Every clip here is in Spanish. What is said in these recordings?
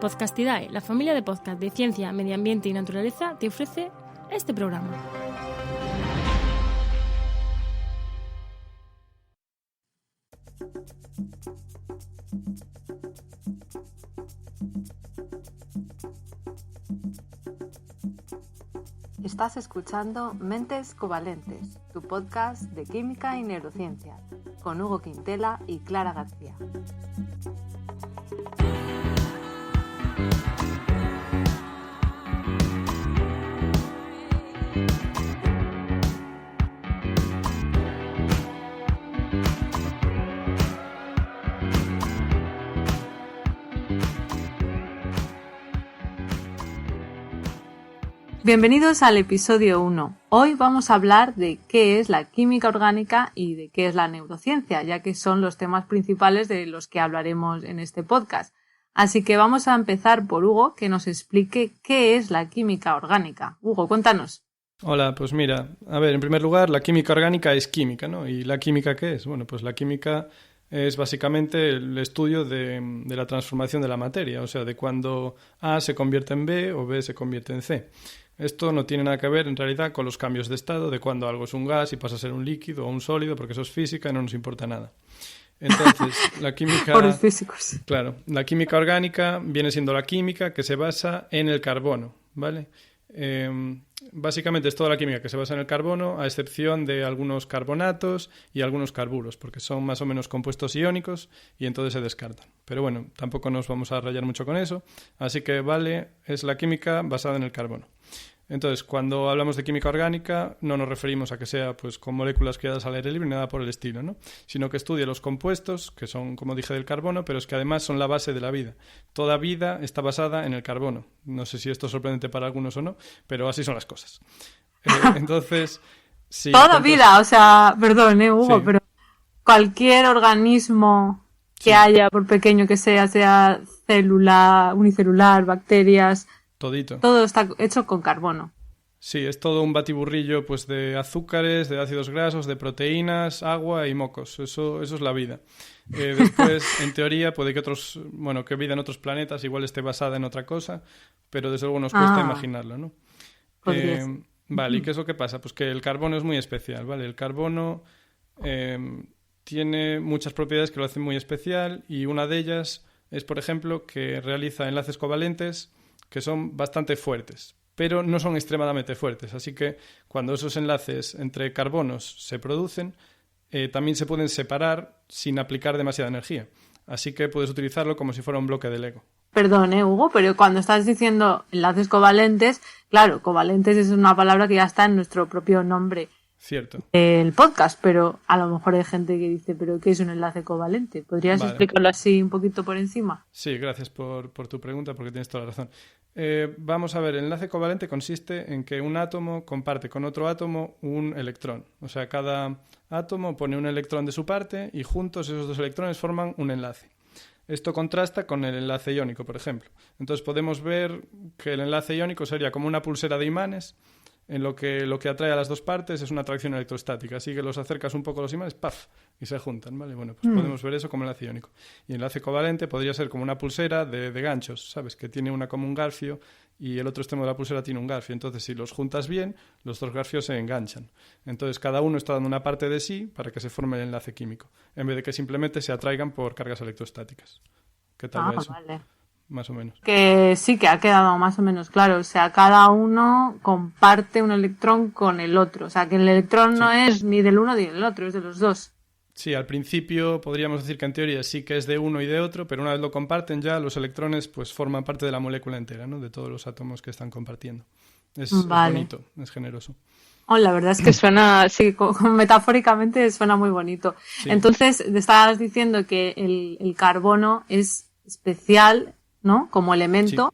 Podcastidae, la familia de podcast de ciencia, medio ambiente y naturaleza, te ofrece este programa. Estás escuchando Mentes Covalentes, tu podcast de química y neurociencia, con Hugo Quintela y Clara García. Bienvenidos al episodio 1. Hoy vamos a hablar de qué es la química orgánica y de qué es la neurociencia, ya que son los temas principales de los que hablaremos en este podcast. Así que vamos a empezar por Hugo, que nos explique qué es la química orgánica. Hugo, cuéntanos. Hola, pues mira, a ver, en primer lugar, la química orgánica es química, ¿no? ¿Y la química qué es? Bueno, pues la química es básicamente el estudio de la transformación de la materia, o sea, de cuando A se convierte en B o B se convierte en C. Esto no tiene nada que ver, en realidad, con los cambios de estado, de cuando algo es un gas y pasa a ser un líquido o un sólido, porque eso es física y no nos importa nada. Entonces, la química... Por los físicos. Claro, la química orgánica viene siendo la química que se basa en el carbono, ¿vale? Básicamente es toda la química que se basa en el carbono, a excepción de algunos carbonatos y algunos carburos, porque son más o menos compuestos iónicos y entonces se descartan. Pero bueno, tampoco nos vamos a rayar mucho con eso, así que vale, es la química basada en el carbono. Entonces, cuando hablamos de química orgánica, no nos referimos a que sea pues con moléculas creadas al aire libre ni nada por el estilo, ¿no? Sino que estudia los compuestos, que son, como dije, del carbono, pero es que además son la base de la vida. Toda vida está basada en el carbono. No sé si esto es sorprendente para algunos o no, pero así son las cosas. Entonces, sí. Toda vida, o sea, perdón, Hugo, sí. Pero cualquier organismo que haya, por pequeño que sea célula, unicelular, bacterias... Todito. Todo está hecho con carbono. Sí, es todo un batiburrillo pues de azúcares, de ácidos grasos, de proteínas, agua y mocos. Eso es la vida. Después, en teoría, puede que vida en otros planetas igual esté basada en otra cosa, pero desde luego nos cuesta imaginarlo, ¿no? Vale, ¿y qué es lo que pasa? Pues que el carbono es muy especial, ¿vale? El carbono tiene muchas propiedades que lo hacen muy especial y una de ellas es, por ejemplo, que realiza enlaces covalentes que son bastante fuertes, pero no son extremadamente fuertes. Así que cuando esos enlaces entre carbonos se producen, también se pueden separar sin aplicar demasiada energía. Así que puedes utilizarlo como si fuera un bloque de Lego. Perdón, Hugo, pero cuando estás diciendo enlaces covalentes, claro, covalentes es una palabra que ya está en nuestro propio nombre. Cierto. El podcast, pero a lo mejor hay gente que dice, ¿pero qué es un enlace covalente? ¿Podrías explicarlo así un poquito por encima? Sí, gracias por tu pregunta, porque tienes toda la razón. Vamos a ver, el enlace covalente consiste en que un átomo comparte con otro átomo un electrón. O sea, cada átomo pone un electrón de su parte y juntos esos dos electrones forman un enlace. Esto contrasta con el enlace iónico, por ejemplo. Entonces podemos ver que el enlace iónico sería como una pulsera de imanes, en lo que atrae a las dos partes es una atracción electrostática. Así que los acercas un poco a los imanes, ¡paf!, y se juntan, ¿vale? Bueno, pues podemos ver eso como enlace iónico. Y el enlace covalente podría ser como una pulsera de ganchos, ¿sabes? Que tiene una como un garfio y el otro extremo de la pulsera tiene un garfio. Entonces, si los juntas bien, los dos garfios se enganchan. Entonces, cada uno está dando una parte de sí para que se forme el enlace químico, en vez de que simplemente se atraigan por cargas electrostáticas. ¿Qué tal eso? Vale. Más o menos. Que sí, que ha quedado más o menos claro. O sea, cada uno comparte un electrón con el otro. O sea, que el electrón no es ni del uno ni del otro, es de los dos. Sí, al principio podríamos decir que en teoría sí que es de uno y de otro, pero una vez lo comparten ya, los electrones pues forman parte de la molécula entera, ¿no? De todos los átomos que están compartiendo. Es bonito, es generoso. La verdad es que suena, sí, metafóricamente suena muy bonito. Sí. Entonces, estabas diciendo que el carbono es especial, ¿no? Como elemento,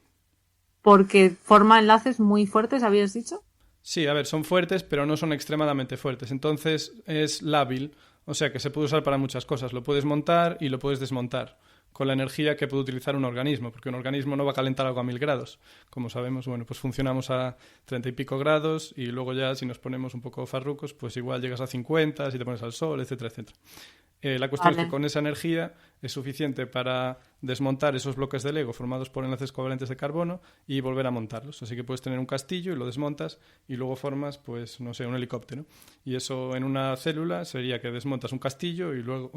porque forma enlaces muy fuertes, ¿habías dicho? Sí, a ver, son fuertes, pero no son extremadamente fuertes. Entonces es lábil, o sea que se puede usar para muchas cosas. Lo puedes montar y lo puedes desmontar con la energía que puede utilizar un organismo, porque un organismo no va a calentar algo a 1000 grados. Como sabemos, bueno, pues funcionamos a 30 y pico grados y luego ya si nos ponemos un poco farrucos, pues igual llegas a 50 si te pones al sol, etcétera, etcétera. La cuestión Vale. es que con esa energía es suficiente para desmontar esos bloques de Lego formados por enlaces covalentes de carbono y volver a montarlos. Así que puedes tener un castillo y lo desmontas y luego formas, pues, no sé, un helicóptero. Y eso en una célula sería que desmontas un castillo y luego,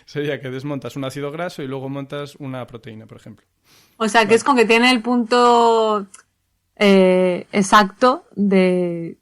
sería que desmontas un ácido graso y luego montas una proteína, por ejemplo. O sea, que es con que tiene el punto exacto de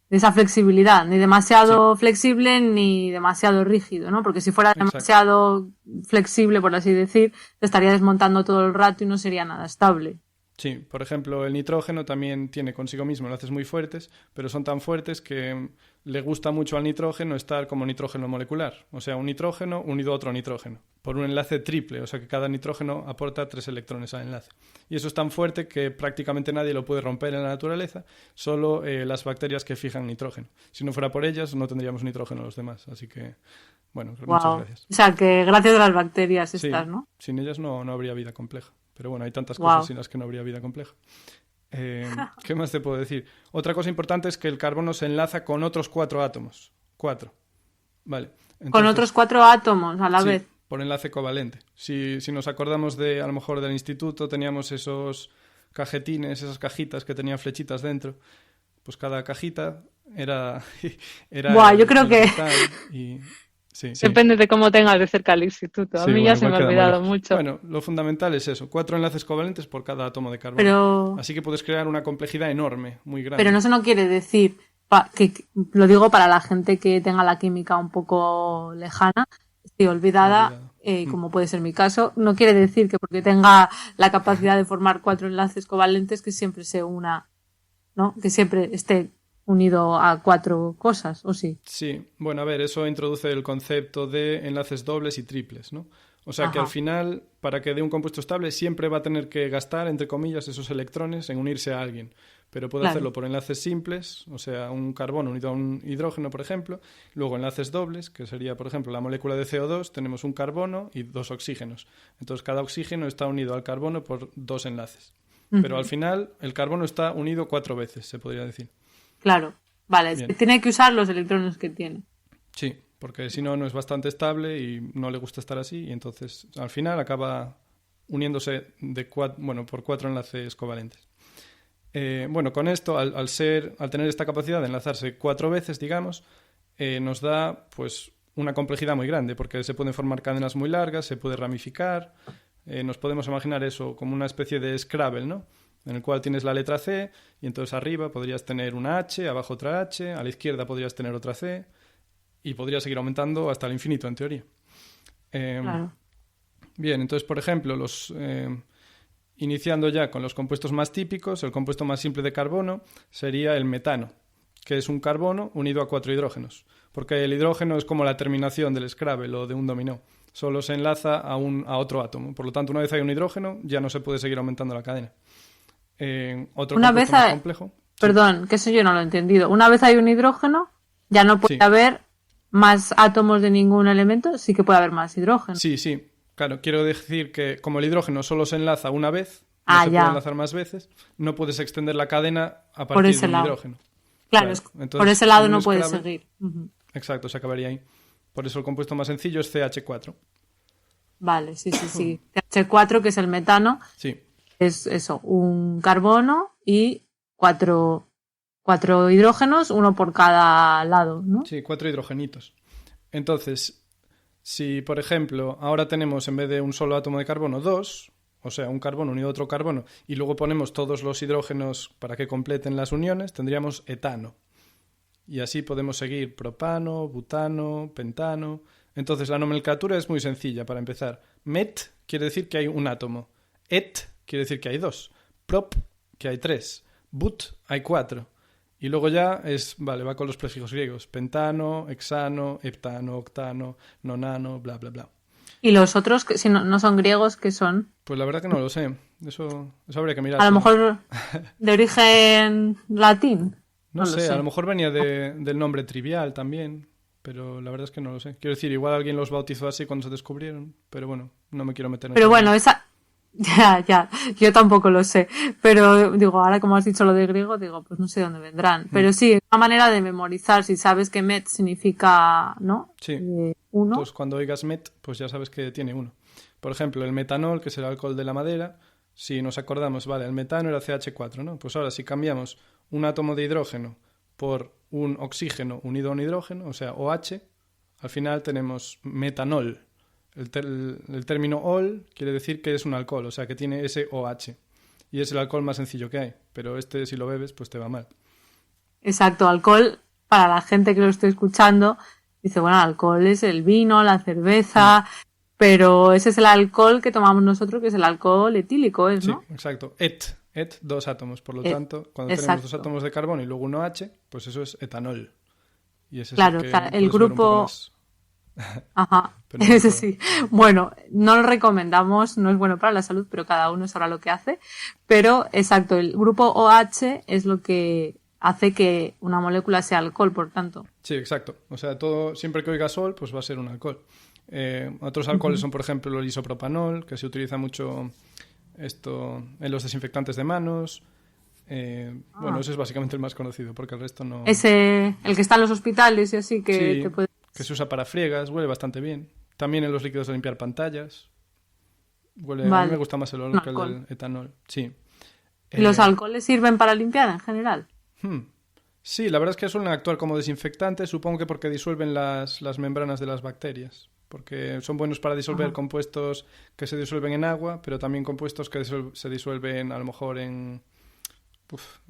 esa flexibilidad, ni demasiado flexible ni demasiado rígido, ¿no? Porque si fuera Exacto. demasiado flexible, por así decir, te estaría desmontando todo el rato y no sería nada estable. Sí, por ejemplo, el nitrógeno también tiene consigo mismo enlaces muy fuertes, pero son tan fuertes que le gusta mucho al nitrógeno estar como nitrógeno molecular. O sea, un nitrógeno unido a otro nitrógeno, por un enlace triple, o sea que cada nitrógeno aporta 3 electrones al enlace. Y eso es tan fuerte que prácticamente nadie lo puede romper en la naturaleza, solo las bacterias que fijan nitrógeno. Si no fuera por ellas, no tendríamos nitrógeno los demás. Así que, bueno, muchas Wow. gracias. O sea, que gracias a las bacterias estas, Sí, ¿no? sin ellas no habría vida compleja. Pero bueno, hay tantas Wow. cosas sin las que no habría vida compleja. ¿Qué más te puedo decir? Otra cosa importante es que el carbono se enlaza con otros 4 átomos. 4. Vale. Con Entonces, otros 4 átomos a la sí, vez. por enlace covalente. Si nos acordamos a lo mejor del instituto, teníamos esos cajetines, esas cajitas que tenían flechitas dentro. Pues cada cajita era Buah, yo creo que- metal y... Sí. Depende de cómo tengas de cerca el instituto. A Sí, mí bueno, ya se igual me ha queda olvidado lejos. mucho. Bueno, lo fundamental es eso, 4 enlaces covalentes por cada átomo de carbono. Pero, Así que puedes crear una complejidad enorme, muy grande. pero no, eso no quiere decir, lo digo para la gente que tenga la química un poco lejana, estoy olvidada, como puede ser mi caso, no quiere decir que porque tenga la capacidad de formar 4 enlaces covalentes que siempre se una, ¿no? Que siempre esté unido a 4 cosas, ¿o sí? Sí, bueno, a ver, eso introduce el concepto de enlaces dobles y triples, ¿no? O sea que Ajá. al final, para que dé un compuesto estable, siempre va a tener que gastar, entre comillas, esos electrones en unirse a alguien. Pero puede Claro. hacerlo por enlaces simples, o sea, un carbono unido a un hidrógeno, por ejemplo. Luego enlaces dobles, que sería, por ejemplo, la molécula de CO2, tenemos un carbono y 2 oxígenos. Entonces, cada oxígeno está unido al carbono por 2 enlaces. Pero al final, el carbono está unido 4 veces, se podría decir. Claro, vale, es Bien. que tiene que usar los electrones que tiene. Sí, porque si no, no es bastante estable y no le gusta estar así. Y entonces, al final, acaba uniéndose por 4 enlaces covalentes. Bueno, con esto, al tener esta capacidad de enlazarse 4 veces, digamos, nos da pues una complejidad muy grande, porque se pueden formar cadenas muy largas, se puede ramificar. Nos podemos imaginar eso como una especie de Scrabble, ¿no? En el cual tienes la letra C y entonces arriba podrías tener una H, abajo otra H, a la izquierda podrías tener otra C y podrías seguir aumentando hasta el infinito, en teoría. Claro. Bien, entonces, por ejemplo, iniciando ya con los compuestos más típicos, el compuesto más simple de carbono sería el metano, que es un carbono unido a 4 hidrógenos, porque el hidrógeno es como la terminación del Scrabble o de un dominó, solo se enlaza a otro átomo, por lo tanto, una vez hay un hidrógeno, ya no se puede seguir aumentando la cadena. Otro Una compuesto vez más hay- complejo. Perdón, que eso yo no lo he entendido. Una vez hay un hidrógeno, ya no puede Sí. haber más átomos de ningún elemento, sí que puede haber más hidrógeno. Sí, sí. Claro, quiero decir que como el hidrógeno solo se enlaza una vez, no Ah, se ya. puede enlazar más veces, no puedes extender la cadena a Por partir ese de un lado. hidrógeno. Claro, Claro, es- entonces, por ese lado en un no puede Scrabble- seguir. Ujú. Exacto, se acabaría ahí. Por eso el compuesto más sencillo es CH4. Vale, sí, sí, sí. CH4, que es el metano, Sí, es eso, un carbono y cuatro hidrógenos, uno por cada lado, ¿no? sí, 4 hidrogenitos. Entonces, si por ejemplo ahora tenemos en vez de un solo átomo de carbono 2, o sea, un carbono unido a otro carbono, y luego ponemos todos los hidrógenos para que completen las uniones, tendríamos etano. Y así podemos seguir propano, butano, pentano. Entonces la nomenclatura es muy sencilla para empezar. Met quiere decir que hay un átomo. Et quiere decir que hay 2. Prop, que hay 3. But, hay 4. Y luego ya va con los prefijos griegos. Pentano, hexano, heptano, octano, nonano, bla, bla, bla. Y los otros, que si no son griegos, ¿qué son? Pues la verdad que no lo sé. Eso habría que mirar. A lo mejor de origen latín. No no lo sé, sé. a lo mejor venía del nombre trivial también, pero la verdad es que no lo sé. Quiero decir, igual alguien los bautizó así cuando se descubrieron, pero bueno, no me quiero meter en Pero ese bueno, lío. Ya, yo tampoco lo sé, pero digo, ahora como has dicho lo de griego, digo, pues no sé dónde vendrán, pero sí, es una manera de memorizar, si sabes que met significa, ¿no? Sí. Uno. Entonces, cuando oigas met, pues ya sabes que tiene uno. Por ejemplo, el metanol, que es el alcohol de la madera, si nos acordamos, vale, el metano era CH4, ¿no? Pues ahora, si cambiamos un átomo de hidrógeno por un oxígeno unido a un hidrógeno, o sea, OH, al final tenemos metanol. El término ol quiere decir que es un alcohol, o sea, que tiene ese OH. Y es el alcohol más sencillo que hay, pero este, si lo bebes, pues te va mal. Exacto, alcohol, para la gente que lo esté escuchando, dice, bueno, alcohol es el vino, la cerveza, pero ese es el alcohol que tomamos nosotros, que es el alcohol etílico, ¿no? Sí, exacto. Et, dos átomos. Por lo tanto, cuando tenemos dos átomos de carbono y luego un OH, pues eso es etanol. Y ese claro, es el, que el grupo... Ajá, pero ese sí. Bueno, no lo recomendamos, no es bueno para la salud, pero cada uno sabrá lo que hace. Pero, exacto, el grupo OH es lo que hace que una molécula sea alcohol, por tanto. Sí, exacto. O sea, todo, siempre que oiga sol, pues va a ser un alcohol. Otros alcoholes son, por ejemplo, el isopropanol, que se utiliza mucho esto en los desinfectantes de manos. Bueno, ese es básicamente el más conocido, porque el resto no... Ese, el que está en los hospitales y así, que sí, te puede... que se usa para friegas, huele bastante bien. También en los líquidos de limpiar pantallas. Huele, vale. A mí me gusta más el olor que el del etanol. Sí. ¿Y los alcoholes sirven para limpiar en general? Sí, la verdad es que suelen actuar como desinfectantes, supongo que porque disuelven las membranas de las bacterias. Porque son buenos para disolver compuestos que se disuelven en agua, pero también compuestos que se disuelven a lo mejor en...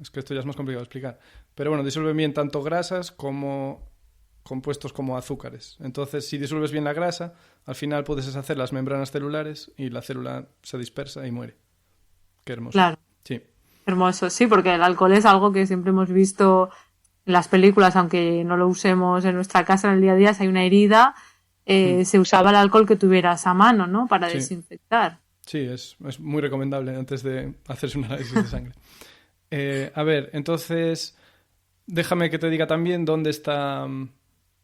es que esto ya es más complicado de explicar. Pero bueno, disuelven bien tanto grasas como compuestos como azúcares. Entonces, si disuelves bien la grasa, al final puedes deshacer las membranas celulares y la célula se dispersa y muere. Qué hermoso. Claro. Sí. Hermoso, sí, porque el alcohol es algo que siempre hemos visto en las películas, aunque no lo usemos en nuestra casa en el día a día, si hay una herida, se usaba el alcohol que tuvieras a mano, ¿no? Para desinfectar. Sí, es muy recomendable antes de hacerse un análisis de sangre. A ver, entonces, déjame que te diga también dónde está...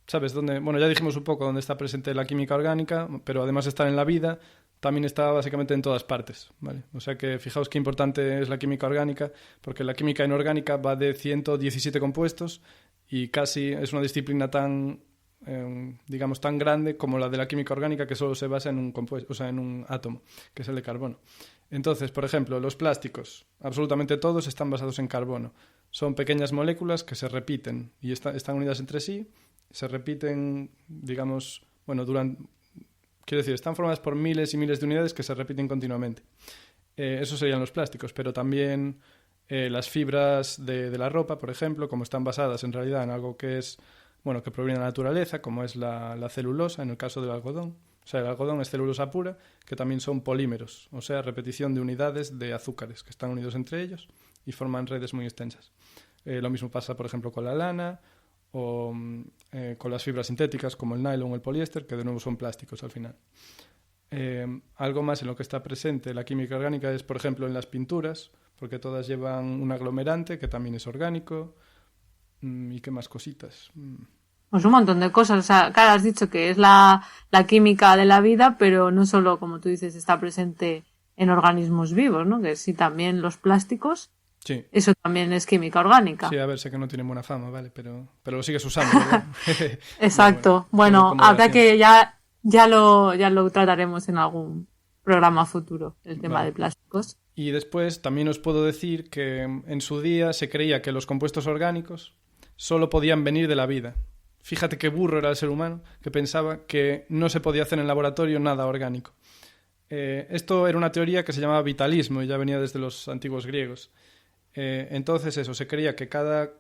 ¿Sabes? Bueno, ya dijimos un poco dónde está presente la química orgánica, pero además de estar en la vida, también está básicamente en todas partes, ¿vale? O sea que fijaos qué importante es la química orgánica, porque la química inorgánica va de 117 compuestos y casi es una disciplina tan, digamos, tan grande como la de la química orgánica, que solo se basa en un compuesto, o sea, en un átomo, que es el de carbono. Entonces, por ejemplo, los plásticos, absolutamente todos están basados en carbono. Son pequeñas moléculas que se repiten y están unidas entre sí. Se repiten, digamos, bueno, quiero decir, están formadas por miles y miles de unidades que se repiten continuamente. Esos serían los plásticos, pero también las fibras de la ropa, por ejemplo, como están basadas en realidad en algo que es, bueno, que proviene de la naturaleza, como es la celulosa en el caso del algodón. O sea, el algodón es celulosa pura, que también son polímeros, o sea, repetición de unidades de azúcares que están unidos entre ellos y forman redes muy extensas. Lo mismo pasa, por ejemplo, con la lana o con las fibras sintéticas como el nylon o el poliéster, que de nuevo son plásticos al final. Algo más en lo que está presente la química orgánica es, por ejemplo, en las pinturas, porque todas llevan un aglomerante que también es orgánico. ¿Y qué más cositas? Pues un montón de cosas. O sea, claro, has dicho que es la química de la vida, pero no solo, como tú dices, está presente en organismos vivos, ¿no? Que sí, también los plásticos. Sí. Eso también es química orgánica. Sí, a ver, sé que no tiene buena fama, ¿vale? Pero lo sigues usando, ¿verdad? Exacto. Bueno, habrá que ya lo trataremos en algún programa futuro, el tema de plásticos. Y después también os puedo decir que en su día se creía que los compuestos orgánicos solo podían venir de la vida. Fíjate qué burro era el ser humano, que pensaba que no se podía hacer en laboratorio nada orgánico. Esto era una teoría que se llamaba vitalismo y ya venía desde los antiguos griegos. Entonces eso, se creía que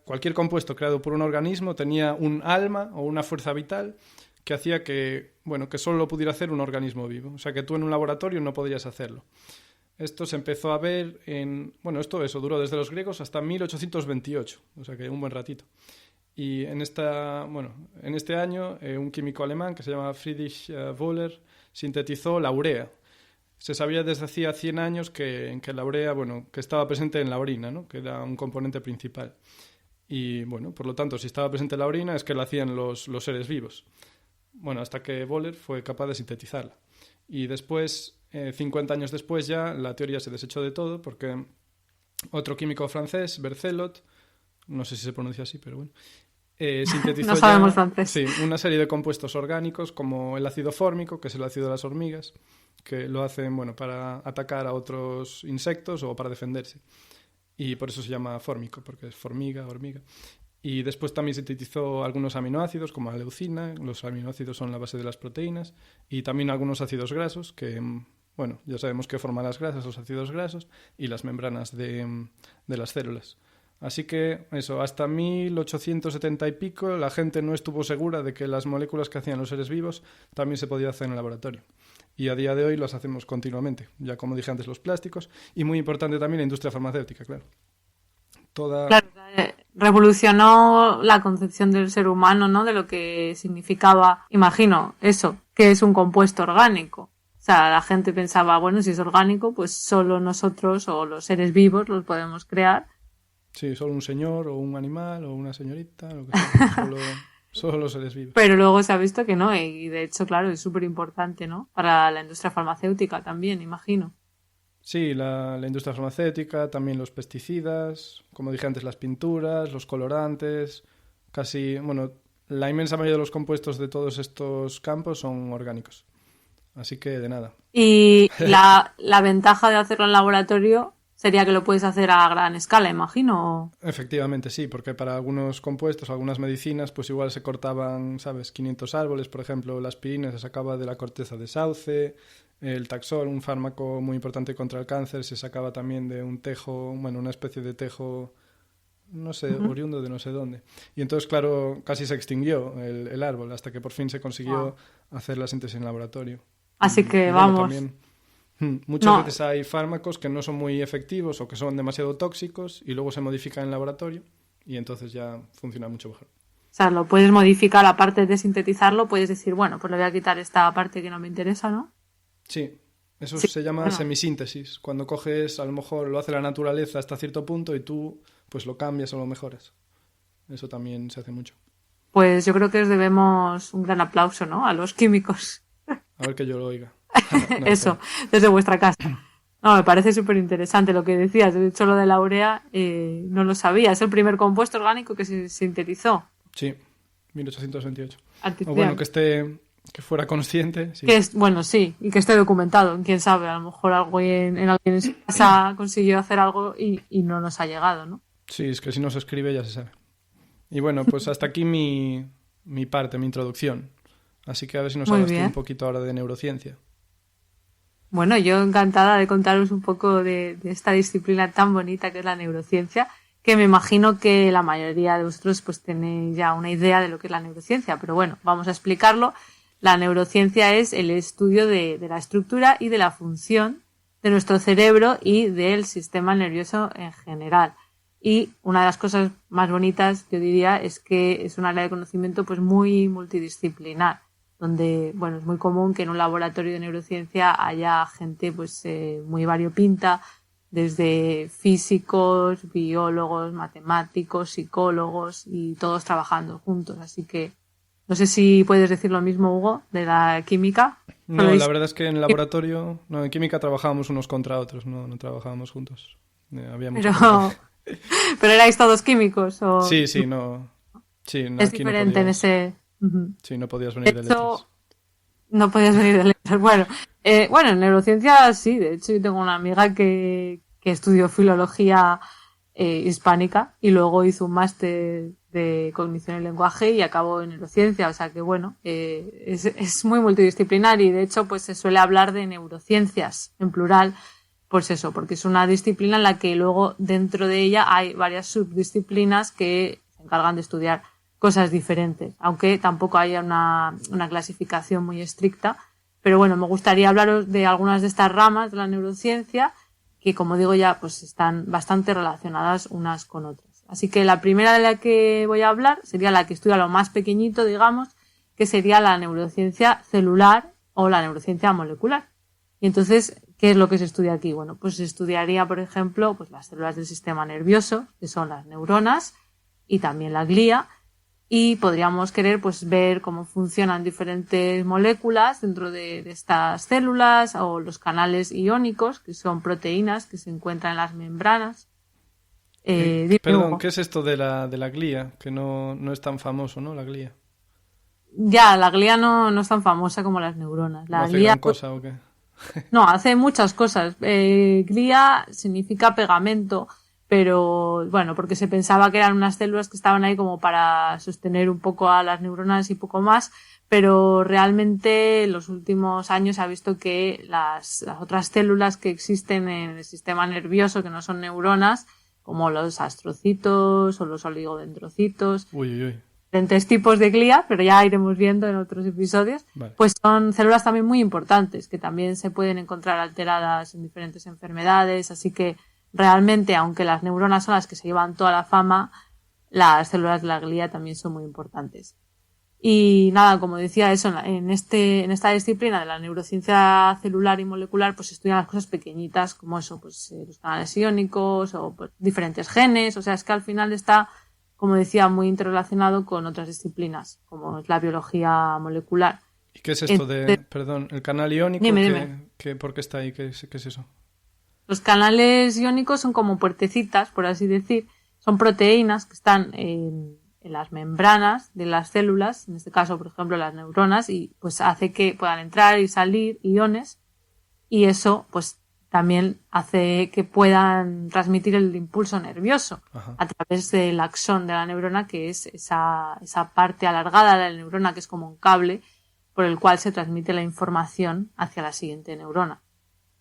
cualquier compuesto creado por un organismo tenía un alma o una fuerza vital que hacía que solo lo pudiera hacer un organismo vivo. O sea, que tú en un laboratorio no podrías hacerlo. Esto se empezó a ver eso duró desde los griegos hasta 1828, o sea que un buen ratito. Y en este año un químico alemán que se llama Friedrich Wöhler sintetizó la urea. Se sabía desde hacía 100 años que la urea, que estaba presente en la orina, ¿no? Que era un componente principal. Y, por lo tanto, si estaba presente en la orina es que la hacían los seres vivos. Hasta que Wöhler fue capaz de sintetizarla. Y después, 50 años después ya, la teoría se desechó de todo porque otro químico francés, Berthelot, no sé si se pronuncia así, pero bueno, sintetizó No sabemos francés. sí, una serie de compuestos orgánicos como el ácido fórmico, que es el ácido de las hormigas, que lo hacen para atacar a otros insectos o para defenderse. Y por eso se llama fórmico, porque es formiga, hormiga. Y después también sintetizó algunos aminoácidos, como la leucina. Los aminoácidos son la base de las proteínas. Y también algunos ácidos grasos, que, ya sabemos qué forman las grasas, los ácidos grasos, y las membranas de las células. Así que eso, hasta 1870 y pico la gente no estuvo segura de que las moléculas que hacían los seres vivos también se podía hacer en el laboratorio. Y a día de hoy las hacemos continuamente, ya como dije antes, los plásticos, y muy importante también la industria farmacéutica, claro. Claro, revolucionó la concepción del ser humano, ¿no? De lo que significaba, imagino, eso, que es un compuesto orgánico. O sea, la gente pensaba, bueno, si es orgánico, pues solo nosotros o los seres vivos los podemos crear. Sí, solo un señor o un animal o una señorita, lo que sea, solo los seres vivos. Pero luego se ha visto que no, y de hecho, claro, es súper importante, ¿no? Para la industria farmacéutica también, imagino. Sí, la industria farmacéutica, también los pesticidas, como dije antes, las pinturas, los colorantes, la inmensa mayoría de los compuestos de todos estos campos son orgánicos. Así que de nada. Y la ventaja de hacerlo en laboratorio sería que lo puedes hacer a gran escala, imagino. Efectivamente, sí, porque para algunos compuestos, algunas medicinas, pues igual se cortaban, ¿sabes? 500 árboles, por ejemplo, la aspirina se sacaba de la corteza de sauce, el Taxol, un fármaco muy importante contra el cáncer, se sacaba también de un tejo, una especie de tejo, no sé, oriundo de no sé dónde. Y entonces, claro, casi se extinguió el árbol, hasta que por fin se consiguió hacer la síntesis en laboratorio. Así que vamos. También, muchas veces hay fármacos que no son muy efectivos o que son demasiado tóxicos y luego se modifican en laboratorio y entonces ya funciona mucho mejor. O sea, lo puedes modificar, aparte de sintetizarlo, puedes decir, bueno, pues le voy a quitar esta parte que no me interesa, ¿no? Sí, eso se llama semisíntesis. Cuando coges, a lo mejor lo hace la naturaleza hasta cierto punto y tú pues lo cambias o lo mejoras. Eso también se hace mucho. Pues yo creo que os debemos un gran aplauso, ¿no? A los químicos. A ver que yo lo oiga. No, eso, desde vuestra casa. No, me parece súper interesante lo que decías. De hecho, lo de la urea no lo sabía. Es el primer compuesto orgánico que se sintetizó. Sí, 1828. Artificial. O bueno, que fuera consciente. Sí. Sí, y que esté documentado. Quién sabe, a lo mejor alguien en su casa consiguió hacer algo y no nos ha llegado, ¿no? Sí, es que si no se escribe ya se sabe. Y bueno, pues hasta aquí mi parte, mi introducción. Así que a ver si nos hablas tú un poquito ahora de neurociencia. Bueno, yo encantada de contaros un poco de esta disciplina tan bonita que es la neurociencia, que me imagino que la mayoría de vosotros pues tenéis ya una idea de lo que es la neurociencia, pero bueno, vamos a explicarlo. La neurociencia es el estudio de la estructura y de la función de nuestro cerebro y del sistema nervioso en general. Y una de las cosas más bonitas, yo diría, es que es un área de conocimiento pues muy multidisciplinar, donde es muy común que en un laboratorio de neurociencia haya gente pues muy variopinta, desde físicos, biólogos, matemáticos, psicólogos y todos trabajando juntos. Así que no sé si puedes decir lo mismo, Hugo, de la química. No, la verdad es que en el laboratorio, en química trabajábamos unos contra otros, no trabajábamos juntos. Había pero erais todos químicos, ¿o? Sí, no. Sí, no, es diferente en ese. Sí, no podías venir de letras. No podías venir de letras. Bueno, en neurociencia sí. De hecho, yo tengo una amiga que estudió filología hispánica y luego hizo un máster de cognición y lenguaje y acabó en neurociencia. O sea que es muy multidisciplinar y de hecho pues se suele hablar de neurociencias en plural. Pues eso, porque es una disciplina en la que luego dentro de ella hay varias subdisciplinas que se encargan de estudiar cosas diferentes, aunque tampoco haya una clasificación muy estricta. Pero bueno, me gustaría hablaros de algunas de estas ramas de la neurociencia que, como digo ya, pues están bastante relacionadas unas con otras. Así que la primera de la que voy a hablar sería la que estudia lo más pequeñito, digamos, que sería la neurociencia celular o la neurociencia molecular. Y entonces, ¿qué es lo que se estudia aquí? Bueno, pues se estudiaría, por ejemplo, pues las células del sistema nervioso, que son las neuronas, y también la glía, y podríamos querer pues ver cómo funcionan diferentes moléculas dentro de estas células o los canales iónicos, que son proteínas que se encuentran en las membranas. Perdón, ¿qué es esto de la glía? Que no es tan famoso, ¿no? La glía. Ya, la glía no es tan famosa como las neuronas. La ¿No hace glía, gran cosa o qué? no, hace muchas cosas. Glía significa pegamento, pero bueno, porque se pensaba que eran unas células que estaban ahí como para sostener un poco a las neuronas y poco más, pero realmente en los últimos años se ha visto que las otras células que existen en el sistema nervioso, que no son neuronas, como los astrocitos o los oligodendrocitos, diferentes tipos de glía, pero ya iremos viendo en otros episodios, vale. Pues son células también muy importantes, que también se pueden encontrar alteradas en diferentes enfermedades, así que realmente, aunque las neuronas son las que se llevan toda la fama, las células de la glía también son muy importantes. Y nada, como decía eso, en esta disciplina de la neurociencia celular y molecular, pues estudian las cosas pequeñitas, como eso, pues los canales iónicos o pues, diferentes genes, o sea, es que al final está, como decía, muy interrelacionado con otras disciplinas, como es la biología molecular. ¿Y qué es esto el canal iónico? Dime. ¿Por qué está ahí? ¿Qué es eso? Los canales iónicos son como puertecitas, por así decir, son proteínas que están en las membranas de las células, en este caso, por ejemplo, las neuronas, y pues hace que puedan entrar y salir iones, y eso pues también hace que puedan transmitir el impulso nervioso. Ajá. A través del axón de la neurona, que es esa parte alargada de la neurona, que es como un cable por el cual se transmite la información hacia la siguiente neurona.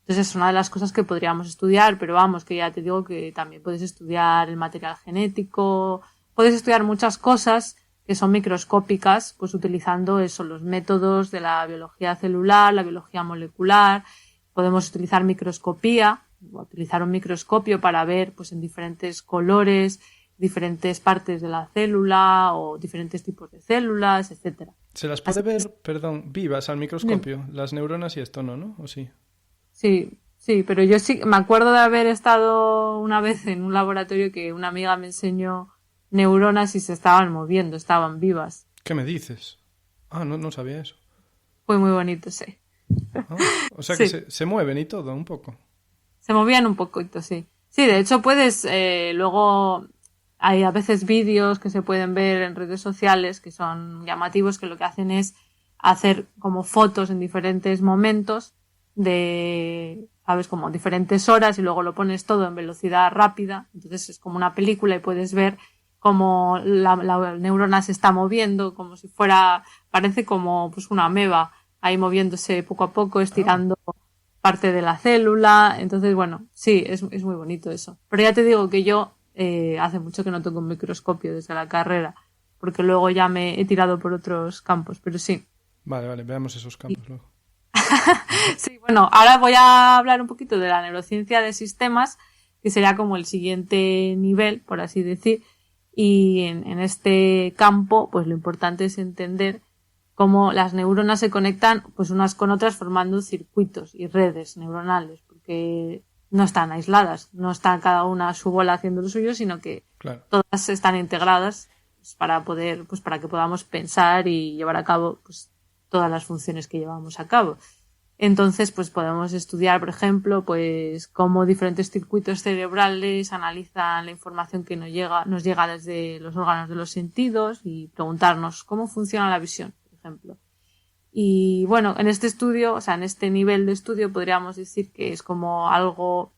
Entonces es una de las cosas que podríamos estudiar, pero vamos, que ya te digo que también puedes estudiar el material genético, puedes estudiar muchas cosas que son microscópicas, pues utilizando eso, los métodos de la biología celular, la biología molecular. Podemos utilizar microscopía, utilizar un microscopio para ver pues en diferentes colores, diferentes partes de la célula o diferentes tipos de células, etcétera. ¿Se las puede ver, vivas al microscopio? Las neuronas y esto no, ¿o sí? Sí, pero yo sí me acuerdo de haber estado una vez en un laboratorio que una amiga me enseñó neuronas y se estaban moviendo, estaban vivas. ¿Qué me dices? No sabía eso. Fue muy bonito, sí. O sea que se mueven y todo, un poco. Se movían un poquito, sí. Sí, de hecho puedes, luego hay a veces vídeos que se pueden ver en redes sociales que son llamativos, que lo que hacen es hacer como fotos en diferentes momentos de, sabes, como diferentes horas y luego lo pones todo en velocidad rápida. Entonces es como una película y puedes ver cómo la neurona se está moviendo, como si fuera, parece como pues una ameba ahí moviéndose poco a poco, estirando parte de la célula. Entonces, bueno, sí, es muy bonito eso. Pero ya te digo que yo hace mucho que no tengo un microscopio desde la carrera, porque luego ya me he tirado por otros campos, pero sí. Vale, veamos esos campos luego. Sí, bueno, ahora voy a hablar un poquito de la neurociencia de sistemas, que sería como el siguiente nivel, por así decir. Y en este campo, pues lo importante es entender cómo las neuronas se conectan pues unas con otras formando circuitos y redes neuronales, porque no están aisladas, no está cada una a su bola haciendo lo suyo, sino que claro, todas están integradas pues, para que podamos pensar y llevar a cabo pues todas las funciones que llevamos a cabo. Entonces, pues podemos estudiar, por ejemplo, pues cómo diferentes circuitos cerebrales analizan la información que nos llega desde los órganos de los sentidos y preguntarnos cómo funciona la visión, por ejemplo. Y bueno, en este estudio, o sea, en este nivel de estudio podríamos decir que es como algo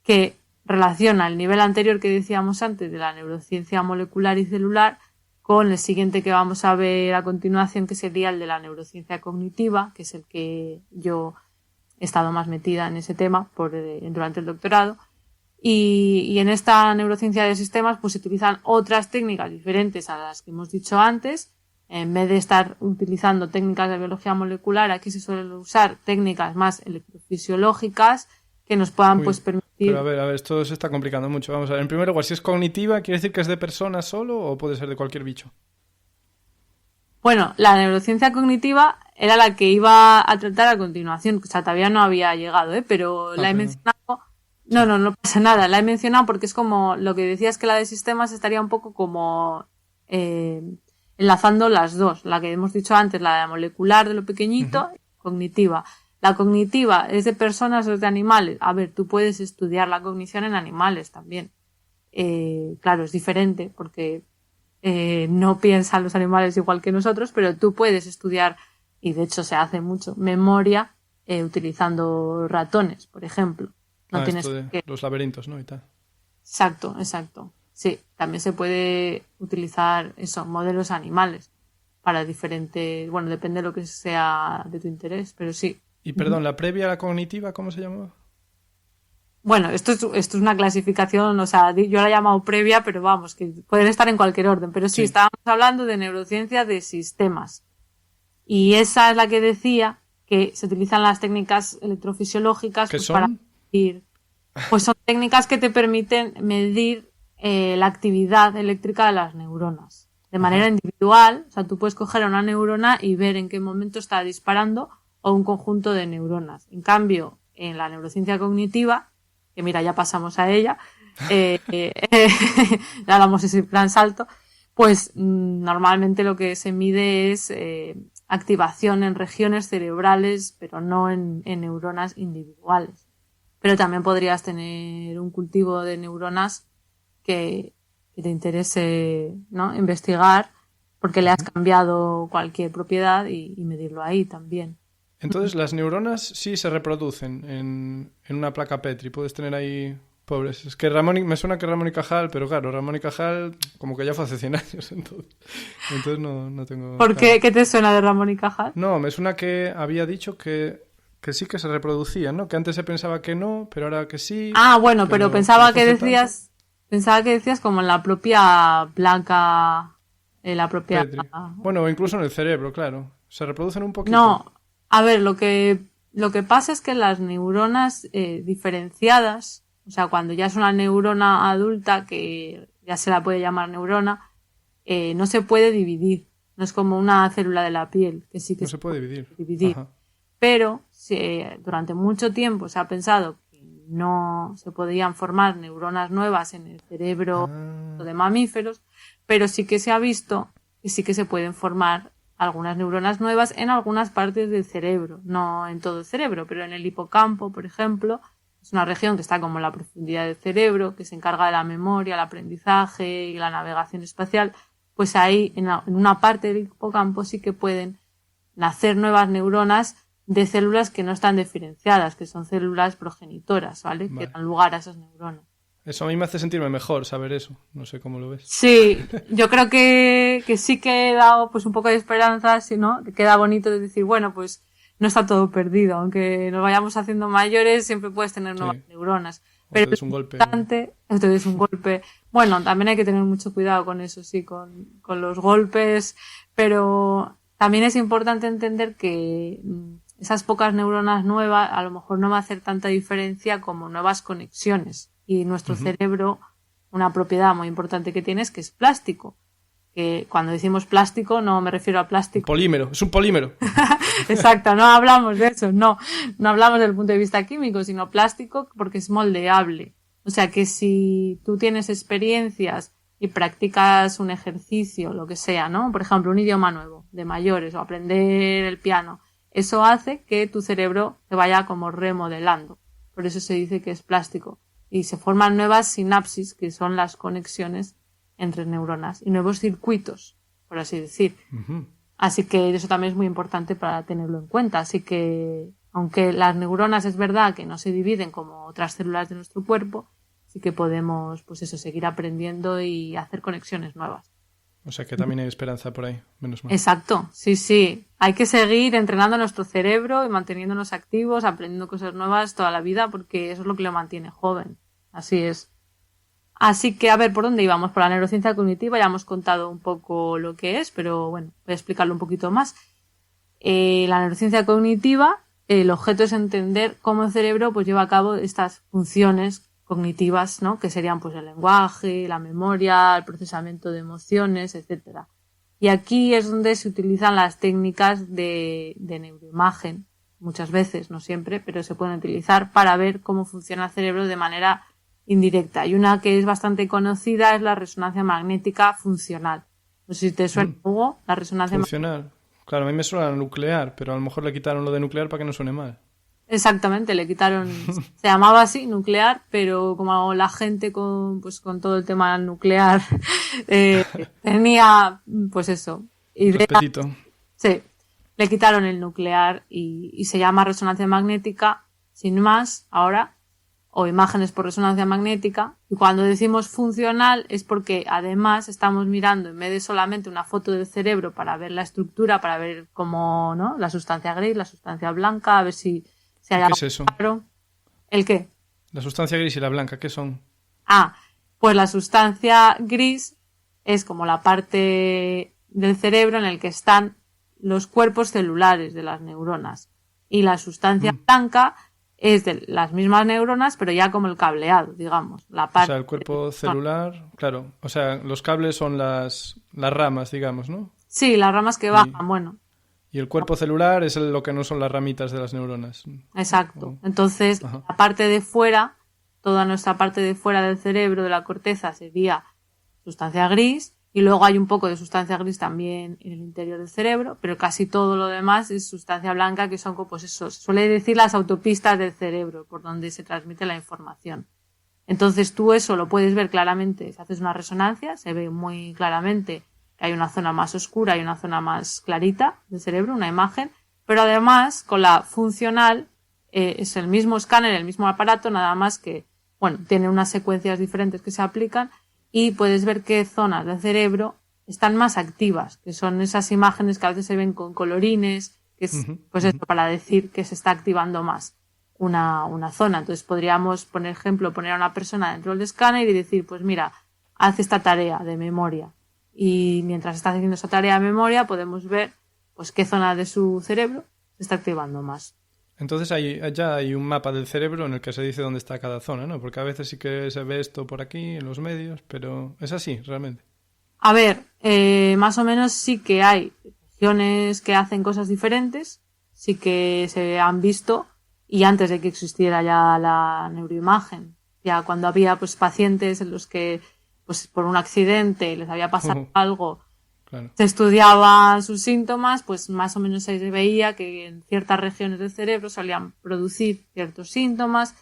que relaciona el nivel anterior que decíamos antes de la neurociencia molecular y celular con el siguiente que vamos a ver a continuación, que sería el de la neurociencia cognitiva, que es el que yo he estado más metida en ese tema durante el doctorado. Y en esta neurociencia de sistemas pues se utilizan otras técnicas diferentes a las que hemos dicho antes. En vez de estar utilizando técnicas de biología molecular, aquí se suelen usar técnicas más electrofisiológicas que nos puedan pues permitir... Pero a ver, esto se está complicando mucho. Vamos a ver, en primer lugar, si es cognitiva, ¿quiere decir que es de personas solo o puede ser de cualquier bicho? Bueno, la neurociencia cognitiva era la que iba a tratar a continuación. O sea, todavía no había llegado, pero la he mencionado... No pasa nada. La he mencionado porque es como lo que decías, que la de sistemas estaría un poco como enlazando las dos, la que hemos dicho antes, la molecular de lo pequeñito, cognitiva. La cognitiva es de personas o es de animales. A ver, tú puedes estudiar la cognición en animales también. Claro, es diferente porque no piensan los animales igual que nosotros, pero tú puedes estudiar, y de hecho se hace mucho, memoria utilizando ratones, por ejemplo. No tienes esto de los laberintos, ¿no? Y tal. Exacto. Sí, también se puede utilizar modelos animales para diferentes, bueno, depende de lo que sea de tu interés, pero sí. Y perdón, la previa a la cognitiva, ¿cómo se llamaba? Bueno, esto es una clasificación, o sea, yo la he llamado previa, pero vamos, que pueden estar en cualquier orden. Pero sí, estábamos hablando de neurociencia de sistemas. Y esa es la que decía que se utilizan las técnicas electrofisiológicas ¿Qué son? para medir. Pues son técnicas que te permiten medir la actividad eléctrica de las neuronas. De manera individual, o sea, tú puedes coger a una neurona y ver en qué momento está disparando o un conjunto de neuronas. En cambio, en la neurociencia cognitiva, que mira, ya pasamos a ella, ya damos ese gran salto, pues normalmente lo que se mide es activación en regiones cerebrales, pero no en neuronas individuales. Pero también podrías tener un cultivo de neuronas que te interese, ¿no?, investigar, porque le has cambiado cualquier propiedad y medirlo ahí también. Entonces, las neuronas sí se reproducen en una placa Petri. Puedes tener ahí pobres. Es que me suena que Ramón y Cajal, pero claro, Ramón y Cajal como que ya fue hace 100 años, entonces no tengo... ¿Por qué? ¿Qué te suena de Ramón y Cajal? No, me suena que había dicho que sí que se reproducían, ¿no? Que antes se pensaba que no, pero ahora que sí. Ah, bueno, pero pensaba que decías como en la propia placa, la propia... Petri. Bueno, incluso en el cerebro, claro. Se reproducen un poquito. No, a ver, lo que pasa es que las neuronas diferenciadas, o sea, cuando ya es una neurona adulta, que ya se la puede llamar neurona, no se puede dividir. No es como una célula de la piel, que sí que no se puede dividir. Ajá. Pero durante mucho tiempo se ha pensado que no se podían formar neuronas nuevas en el cerebro de mamíferos, pero sí que se ha visto que sí que se pueden formar algunas neuronas nuevas en algunas partes del cerebro, no en todo el cerebro, pero en el hipocampo, por ejemplo, es una región que está como en la profundidad del cerebro, que se encarga de la memoria, el aprendizaje y la navegación espacial. Pues ahí, en una parte del hipocampo, sí que pueden nacer nuevas neuronas de células que no están diferenciadas, que son células progenitoras, ¿vale? Que dan lugar a esas neuronas. Eso a mí me hace sentirme mejor saber eso. No sé cómo lo ves. Sí, yo creo que sí que he dado pues un poco de esperanza, ¿no? Que queda bonito de decir, bueno, pues no está todo perdido. Aunque nos vayamos haciendo mayores, siempre puedes tener nuevas neuronas. Pero es importante, esto es un golpe. Bueno, también hay que tener mucho cuidado con eso, sí, con los golpes. Pero también es importante entender que esas pocas neuronas nuevas a lo mejor no va a hacer tanta diferencia como nuevas conexiones. Y nuestro cerebro, una propiedad muy importante que tiene es que es plástico. Que cuando decimos plástico no me refiero a plástico. Polímero, es un polímero. Exacto, no hablamos de eso, no hablamos desde el punto de vista químico, sino plástico porque es moldeable. O sea que si tú tienes experiencias y practicas un ejercicio, lo que sea, ¿no? Por ejemplo, un idioma nuevo de mayores o aprender el piano, eso hace que tu cerebro se vaya como remodelando. Por eso se dice que es plástico. Y se forman nuevas sinapsis, que son las conexiones entre neuronas, y nuevos circuitos, por así decir. Así que eso también es muy importante para tenerlo en cuenta. Así que, aunque las neuronas es verdad que no se dividen como otras células de nuestro cuerpo, sí que podemos, pues eso, seguir aprendiendo y hacer conexiones nuevas. O sea que también hay esperanza por ahí, menos mal. Exacto, sí. Hay que seguir entrenando nuestro cerebro y manteniéndonos activos, aprendiendo cosas nuevas toda la vida, porque eso es lo que lo mantiene joven. Así es. Así que, a ver, ¿por dónde íbamos? Por la neurociencia cognitiva ya hemos contado un poco lo que es, pero bueno, voy a explicarlo un poquito más. La neurociencia cognitiva, el objeto es entender cómo el cerebro pues lleva a cabo estas funciones cognitivas, ¿no? Que serían pues el lenguaje, la memoria, el procesamiento de emociones, etcétera. Y aquí es donde se utilizan las técnicas de neuroimagen, muchas veces, no siempre, pero se pueden utilizar para ver cómo funciona el cerebro de manera indirecta. Y una que es bastante conocida es la resonancia magnética funcional. No sé si te suena, Hugo, la resonancia magnética. Funcional. Claro, a mí me suena nuclear, pero a lo mejor le quitaron lo de nuclear para que no suene mal. Exactamente, le quitaron, se llamaba así, nuclear, pero como la gente con todo el tema nuclear tenía, pues eso, idea, Respetito. sí, le quitaron el nuclear y se llama resonancia magnética, sin más, ahora, o imágenes por resonancia magnética. Y cuando decimos funcional es porque además estamos mirando, en vez de solamente una foto del cerebro para ver la estructura, para ver cómo, ¿no? La sustancia gris, la sustancia blanca, a ver si hay ¿Qué algo es eso? claro. ¿El qué? La sustancia gris y la blanca, ¿qué son? Pues la sustancia gris es como la parte del cerebro en el que están los cuerpos celulares de las neuronas. Y la sustancia blanca es de las mismas neuronas, pero ya como el cableado, digamos. La parte O sea, el cuerpo celular, claro. O sea, los cables son las ramas, digamos, ¿no? Sí, las ramas que bajan, bueno. Y el cuerpo celular es lo que no son las ramitas de las neuronas. Exacto. Entonces, la parte de fuera, toda nuestra parte de fuera del cerebro, de la corteza, sería sustancia gris, y luego hay un poco de sustancia gris también en el interior del cerebro, pero casi todo lo demás es sustancia blanca, que son, pues eso, se suele decir las autopistas del cerebro, por donde se transmite la información. Entonces tú eso lo puedes ver claramente, si haces una resonancia, se ve muy claramente que hay una zona más oscura y una zona más clarita del cerebro, una imagen, pero además con la funcional es el mismo escáner, el mismo aparato, nada más que, bueno, tiene unas secuencias diferentes que se aplican y puedes ver qué zonas del cerebro están más activas, que son esas imágenes que a veces se ven con colorines, que es pues esto para decir que se está activando más una zona. Entonces podríamos, por ejemplo, poner a una persona dentro del escáner y decir, pues mira, haz esta tarea de memoria. Y mientras está haciendo esa tarea de memoria podemos ver pues qué zona de su cerebro se está activando más. Entonces ya hay un mapa del cerebro en el que se dice dónde está cada zona, ¿no? Porque a veces sí que se ve esto por aquí, en los medios, pero es así, realmente. A ver, más o menos sí que hay regiones que hacen cosas diferentes, sí que se han visto, y antes de que existiera ya la neuroimagen, ya cuando había pues pacientes en los que pues por un accidente les había pasado algo, claro. Se estudiaban sus síntomas, pues más o menos se veía que en ciertas regiones del cerebro solían producir ciertos síntomas.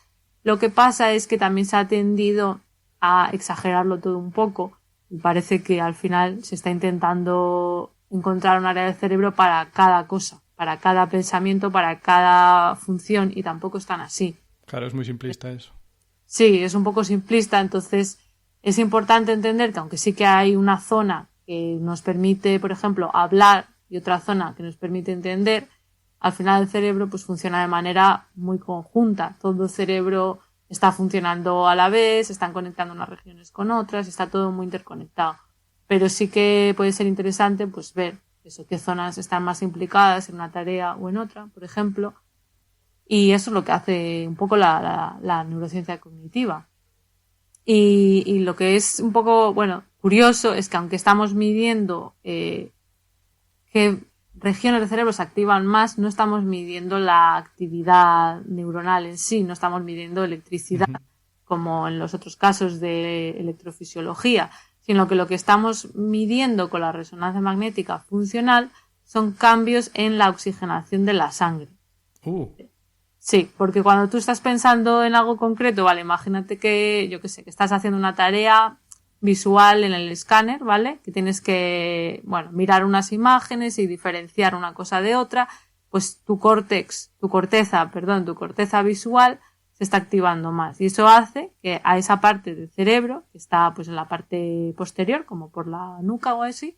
Lo que pasa es que también se ha tendido a exagerarlo todo un poco y parece que al final se está intentando encontrar un área del cerebro para cada cosa, para cada pensamiento, para cada función, y tampoco es tan así. Claro, es muy simplista eso. Sí, es un poco simplista, entonces es importante entender que aunque sí que hay una zona que nos permite, por ejemplo, hablar y otra zona que nos permite entender, al final el cerebro pues funciona de manera muy conjunta. Todo el cerebro está funcionando a la vez, se están conectando unas regiones con otras, está todo muy interconectado. Pero sí que puede ser interesante pues ver eso, qué zonas están más implicadas en una tarea o en otra, por ejemplo. Y eso es lo que hace un poco la neurociencia cognitiva. Y lo que es un poco, bueno, curioso es que aunque estamos midiendo qué regiones del cerebro se activan más, no estamos midiendo la actividad neuronal en sí, no estamos midiendo electricidad como en los otros casos de electrofisiología, sino que lo que estamos midiendo con la resonancia magnética funcional son cambios en la oxigenación de la sangre. Sí, porque cuando tú estás pensando en algo concreto, vale, imagínate que, yo qué sé, que estás haciendo una tarea visual en el escáner, ¿vale? Que tienes que, bueno, mirar unas imágenes y diferenciar una cosa de otra, pues tu corteza visual se está activando más. Y eso hace que a esa parte del cerebro, que está pues en la parte posterior, como por la nuca o así,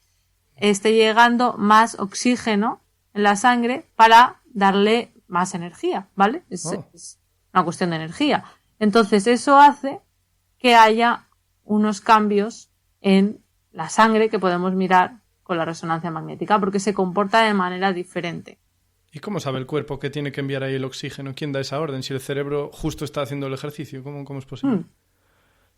esté llegando más oxígeno en la sangre para darle más energía, ¿vale? Es una cuestión de energía. Entonces eso hace que haya unos cambios en la sangre que podemos mirar con la resonancia magnética, porque se comporta de manera diferente. ¿Y cómo sabe el cuerpo que tiene que enviar ahí el oxígeno? ¿Quién da esa orden? Si el cerebro justo está haciendo el ejercicio, ¿cómo es posible?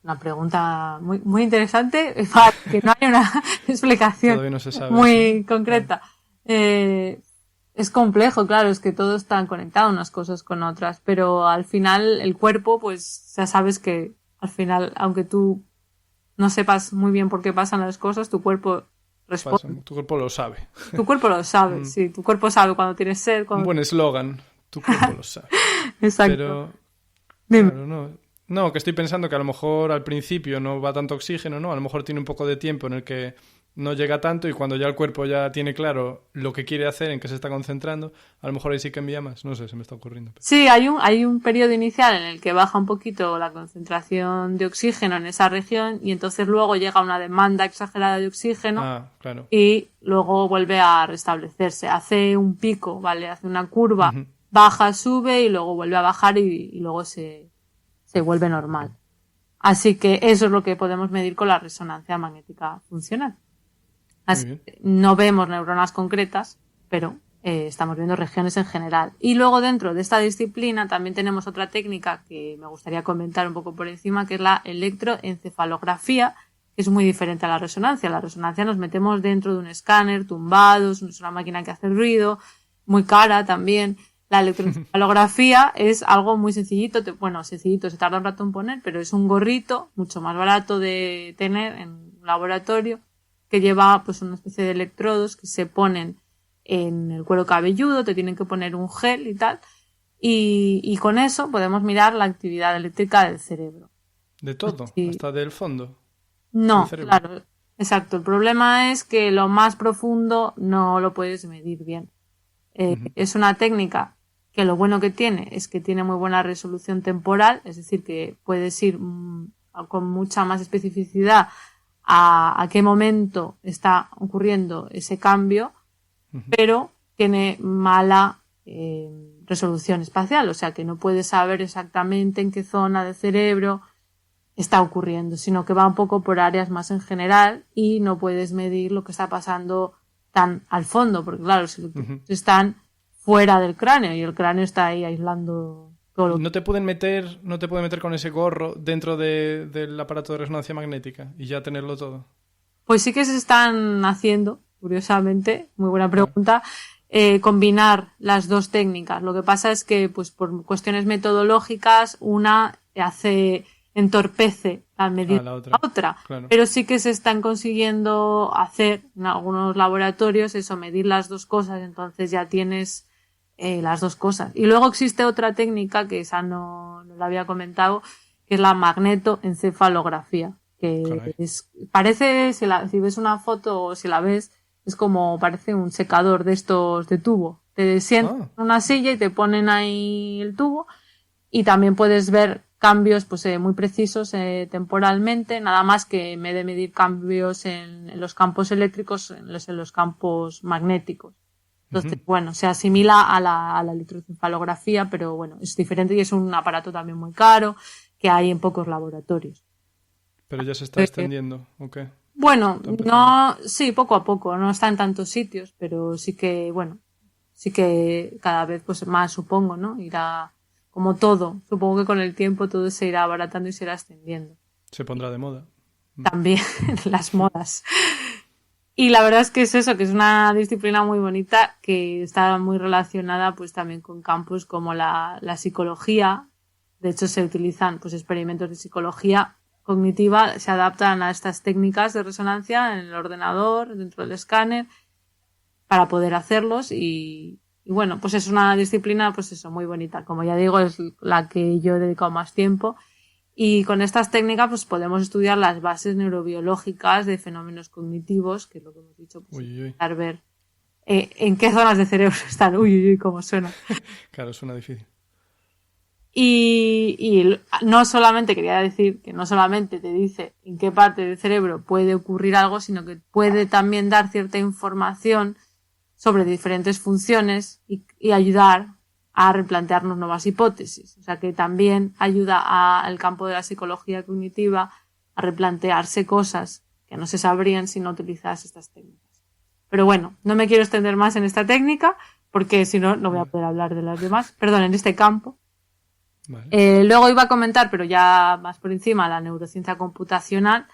Una pregunta muy, muy interesante, para que no haya una explicación Todavía no se sabe muy concreta. Es complejo, claro, es que todo está conectado unas cosas con otras, pero al final el cuerpo, pues ya sabes que al final, aunque tú no sepas muy bien por qué pasan las cosas, tu cuerpo Pasa, tu cuerpo lo sabe. Tu cuerpo lo sabe, sí. Tu cuerpo sabe cuando tienes sed. Un buen eslogan. Tu cuerpo lo sabe. Exacto. Pero, Dime. claro, no, que estoy pensando que a lo mejor al principio no va tanto oxígeno, ¿no? A lo mejor tiene un poco de tiempo en el que no llega tanto y cuando ya el cuerpo ya tiene claro lo que quiere hacer, en qué se está concentrando, a lo mejor ahí sí que envía más. No sé, se me está ocurriendo. Sí, hay un periodo inicial en el que baja un poquito la concentración de oxígeno en esa región y entonces luego llega una demanda exagerada de oxígeno. Claro. Y luego vuelve a restablecerse. Hace un pico, ¿vale? Hace una curva, baja, sube y luego vuelve a bajar y luego se vuelve normal. Así que eso es lo que podemos medir con la resonancia magnética funcional. Así que no vemos neuronas concretas, pero estamos viendo regiones en general. Y luego dentro de esta disciplina también tenemos otra técnica que me gustaría comentar un poco por encima, que es la electroencefalografía, que es muy diferente a la resonancia. La resonancia nos metemos dentro de un escáner, tumbados, es una máquina que hace ruido, muy cara también. La electroencefalografía es algo muy sencillito, sencillito, se tarda un rato en poner, pero es un gorrito mucho más barato de tener en un laboratorio que lleva pues una especie de electrodos que se ponen en el cuero cabelludo, te tienen que poner un gel y tal, y con eso podemos mirar la actividad eléctrica del cerebro. ¿De todo? Sí. ¿Hasta del fondo? No, claro, exacto. El problema es que lo más profundo no lo puedes medir bien. Es una técnica que lo bueno que tiene es que tiene muy buena resolución temporal, es decir, que puedes ir con mucha más especificidad a qué momento está ocurriendo ese cambio, pero tiene mala resolución espacial, o sea que no puedes saber exactamente en qué zona del cerebro está ocurriendo, sino que va un poco por áreas más en general y no puedes medir lo que está pasando tan al fondo, porque claro, los electrodos están fuera del cráneo y el cráneo está ahí aislando todo lo que... ¿No te pueden meter con ese gorro dentro del aparato de resonancia magnética y ya tenerlo todo? Pues sí que se están haciendo, curiosamente, muy buena pregunta, combinar las dos técnicas. Lo que pasa es que, pues por cuestiones metodológicas, una entorpece al medir la otra. Claro. Pero sí que se están consiguiendo hacer en algunos laboratorios eso, medir las dos cosas, entonces ya tienes las dos cosas. Y luego existe otra técnica que esa no la había comentado, que es la magnetoencefalografía, que parece, si ves una foto o si la ves, es como parece un secador de estos de tubo. Te sientas en una silla y te ponen ahí el tubo y también puedes ver cambios pues muy precisos temporalmente, nada más que en vez de medir cambios en los campos eléctricos, en los campos magnéticos. Entonces, bueno, se asimila a la electroencefalografía, pero bueno, es diferente y es un aparato también muy caro que hay en pocos laboratorios. Pero ya se está extendiendo, ¿o qué? Bueno, sí, poco a poco, no está en tantos sitios, pero sí que cada vez pues más, supongo, ¿no? Irá como todo. Supongo que con el tiempo todo se irá abaratando y se irá extendiendo. Se pondrá de moda. También las modas. Y la verdad es que es eso, que es una disciplina muy bonita que está muy relacionada pues también con campos como la psicología. De hecho se utilizan pues experimentos de psicología cognitiva, se adaptan a estas técnicas de resonancia en el ordenador, dentro del escáner, para poder hacerlos y bueno, pues es una disciplina pues eso, muy bonita. Como ya digo, es la que yo he dedicado más tiempo. Y con estas técnicas pues podemos estudiar las bases neurobiológicas de fenómenos cognitivos, que es lo que hemos dicho, pues intentar ver en qué zonas de cerebro están. Cómo suena. Claro, suena difícil. Y no solamente, quería decir que no solamente te dice en qué parte del cerebro puede ocurrir algo, sino que puede también dar cierta información sobre diferentes funciones y ayudar a replantearnos nuevas hipótesis. O sea que también ayuda al campo de la psicología cognitiva a replantearse cosas que no se sabrían si no utilizas estas técnicas. Pero bueno, no me quiero extender más en esta técnica porque si no, no voy a poder hablar de las demás. Perdón, en este campo. Vale. Luego iba a comentar, pero ya más por encima, la neurociencia computacional,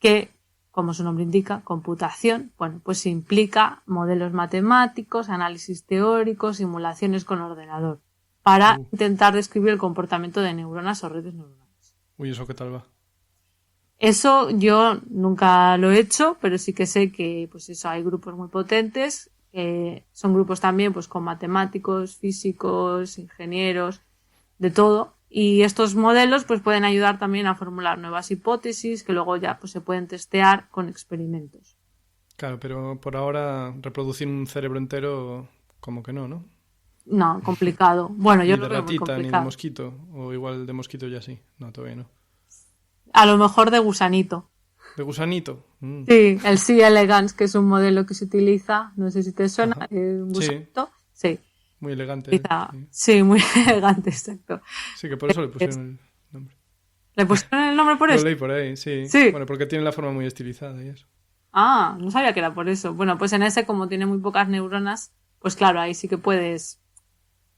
que, como su nombre indica, computación, bueno, pues implica modelos matemáticos, análisis teóricos, simulaciones con ordenador, para intentar describir el comportamiento de neuronas o redes neuronales. Uy, ¿eso qué tal va? Eso yo nunca lo he hecho, pero sí que sé que pues eso, hay grupos muy potentes, son grupos también pues con matemáticos, físicos, ingenieros, de todo. Y estos modelos pues pueden ayudar también a formular nuevas hipótesis que luego ya pues se pueden testear con experimentos. Claro, pero por ahora reproducir un cerebro entero, como que no, ¿no? No, complicado. Bueno, yo Ni lo de veo muy ratita, ni de complicado. mosquito. O igual de mosquito ya sí. No, todavía no. A lo mejor de gusanito. ¿De gusanito? Sí, el C. elegans, que es un modelo que se utiliza, no sé si te suena, Ajá. un gusanito. Sí. Muy elegante. Quizá, Sí. sí, muy elegante, exacto. Sí, que por eso le pusieron el nombre. ¿Le pusieron el nombre por Lo eso? leí por ahí, sí. Sí. Bueno, porque tiene la forma muy estilizada y eso. Ah, no sabía que era por eso. Bueno, pues en ese, como tiene muy pocas neuronas, pues claro, ahí sí que puedes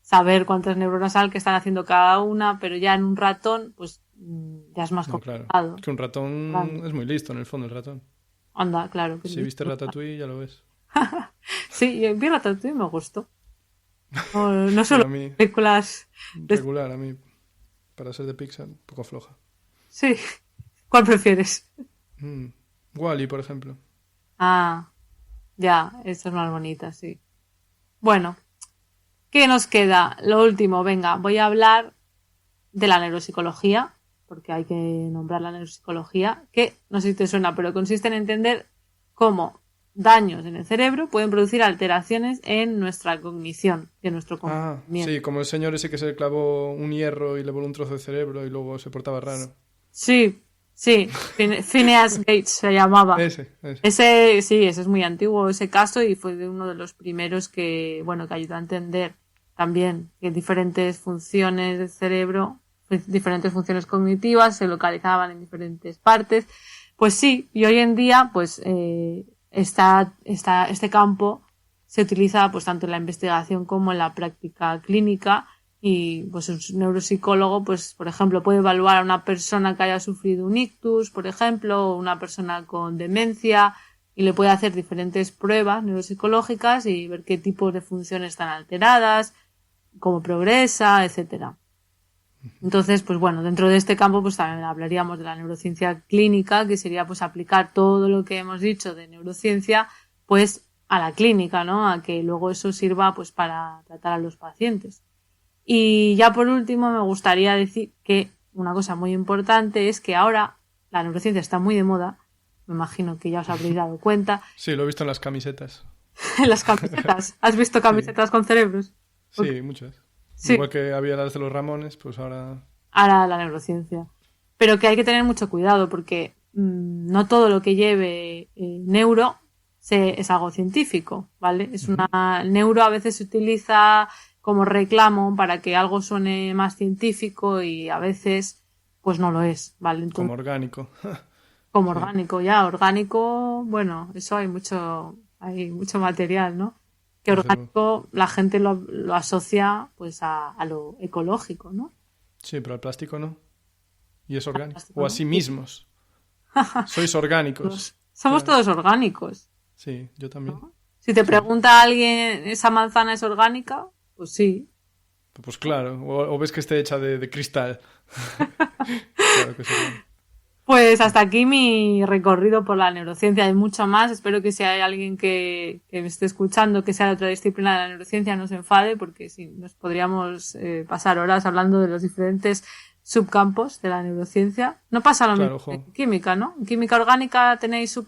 saber cuántas neuronas hay que están haciendo cada una, pero ya en un ratón, pues ya es más No, claro. complicado. Es que un ratón Claro. es muy listo, en el fondo, el ratón. Anda, claro. Que Si sí. viste Ratatouille, ya lo ves. Sí, vi Ratatouille y me gustó. No solo Bueno, a mí, películas... regular, a mí, para ser de Pixar, un poco floja. Sí. ¿Cuál prefieres? Wall-E, por ejemplo. Ah, ya, esta es más bonita, sí. Bueno, ¿qué nos queda? Lo último, venga, voy a hablar de la neuropsicología, porque hay que nombrar la neuropsicología, que no sé si te suena, pero consiste en entender cómo daños en el cerebro pueden producir alteraciones en nuestra cognición y en nuestro Ah, comportamiento. sí, como el señor ese que se clavó un hierro y le voló un trozo de cerebro y luego se portaba raro. Sí, Phineas Gates se llamaba. Ese. Ese es muy antiguo ese caso y fue de uno de los primeros que ayudó a entender también que diferentes funciones del cerebro, diferentes funciones cognitivas se localizaban en diferentes partes. Pues sí, y hoy en día, pues, este campo se utiliza pues tanto en la investigación como en la práctica clínica. Y pues un neuropsicólogo, pues por ejemplo, puede evaluar a una persona que haya sufrido un ictus, por ejemplo, o una persona con demencia, y le puede hacer diferentes pruebas neuropsicológicas y ver qué tipos de funciones están alteradas, cómo progresa, etcétera. Entonces, pues bueno, dentro de este campo pues también hablaríamos de la neurociencia clínica, que sería pues aplicar todo lo que hemos dicho de neurociencia pues a la clínica, ¿no? A que luego eso sirva pues para tratar a los pacientes. Y ya por último me gustaría decir que una cosa muy importante es que ahora la neurociencia está muy de moda, me imagino que ya os habréis dado cuenta. Sí, lo he visto en las camisetas. En las camisetas. ¿Has visto camisetas con cerebros? Sí, muchas. Sí. Igual que había las de los Ramones, pues ahora... Ahora la neurociencia. Pero que hay que tener mucho cuidado porque no todo lo que lleve neuro es algo científico, ¿vale? El neuro a veces se utiliza como reclamo para que algo suene más científico y a veces pues no lo es, ¿vale? Entonces, como orgánico. como orgánico, ya, orgánico, bueno, eso hay mucho material, ¿no? Que orgánico la gente lo asocia pues a lo ecológico, ¿no? Sí, pero al plástico no. Y es orgánico. plástico O no. a sí mismos. Sois orgánicos. Somos Claro. todos orgánicos. Sí, yo también. ¿No? Si te pregunta alguien, ¿esa manzana es orgánica? Pues sí. Pues claro. O ves que esté hecha de cristal. Claro que sí. Pues hasta aquí mi recorrido por la neurociencia. Hay mucho más. Espero que si hay alguien que me esté escuchando que sea de otra disciplina de la neurociencia no se enfade, porque sí, nos podríamos pasar horas hablando de los diferentes subcampos de la neurociencia. No pasa lo Claro, mismo ojo. en química, ¿no? En química orgánica tenéis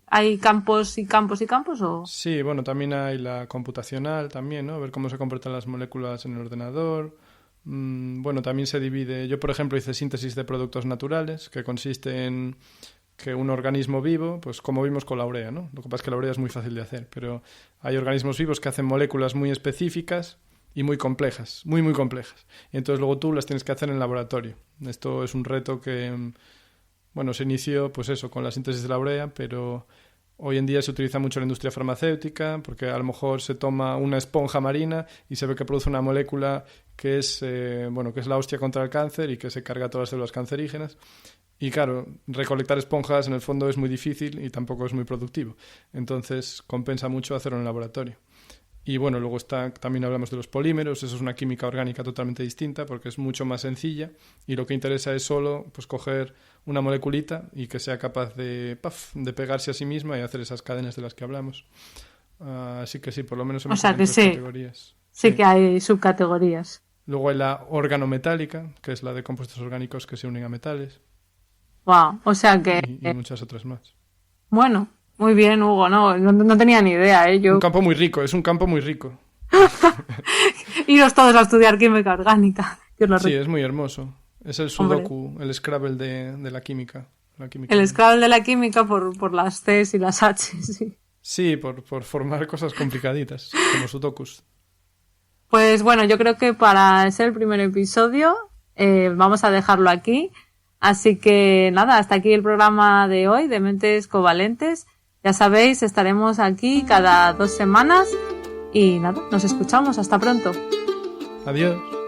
¿hay campos y campos y campos o...? Sí, bueno, también hay la computacional también, ¿no? Ver cómo se comportan las moléculas en el ordenador. Bueno, también se divide... Yo, por ejemplo, hice síntesis de productos naturales, que consiste en que un organismo vivo, pues como vimos con la urea, ¿no? Lo que pasa es que la urea es muy fácil de hacer, pero hay organismos vivos que hacen moléculas muy específicas y muy complejas, muy, muy complejas. Y entonces luego tú las tienes que hacer en laboratorio. Esto es un reto que, bueno, se inició, pues eso, con la síntesis de la urea, pero... Hoy en día se utiliza mucho en la industria farmacéutica porque a lo mejor se toma una esponja marina y se ve que produce una molécula que es, que es la hostia contra el cáncer y que se carga todas las células cancerígenas. Y claro, recolectar esponjas en el fondo es muy difícil y tampoco es muy productivo. Entonces compensa mucho hacerlo en el laboratorio. Y bueno, luego también hablamos de los polímeros. Eso es una química orgánica totalmente distinta porque es mucho más sencilla y lo que interesa es solo pues coger una moleculita y que sea capaz de pegarse a sí misma y hacer esas cadenas de las que hablamos. Así que sí, por lo menos hemos que tres sí. categorías. Sí que hay subcategorías. Luego hay la organometálica, que es la de compuestos orgánicos que se unen a metales. Wow, o sea que... Y muchas otras más. Bueno, muy bien, Hugo, no tenía ni idea, ¿eh? Un campo muy rico, es un campo muy rico. Iros todos a estudiar química orgánica. Sí, es muy hermoso. Es el sudoku, el Scrabble de la química. El Scrabble de la química por las Cs y las H, sí. Sí, por formar cosas complicaditas, como sudokus. Pues bueno, yo creo que para ser el primer episodio vamos a dejarlo aquí. Así que nada, hasta aquí el programa de hoy de Mentes Covalentes. Ya sabéis, estaremos aquí cada 2 semanas y nada, nos escuchamos. Hasta pronto. Adiós.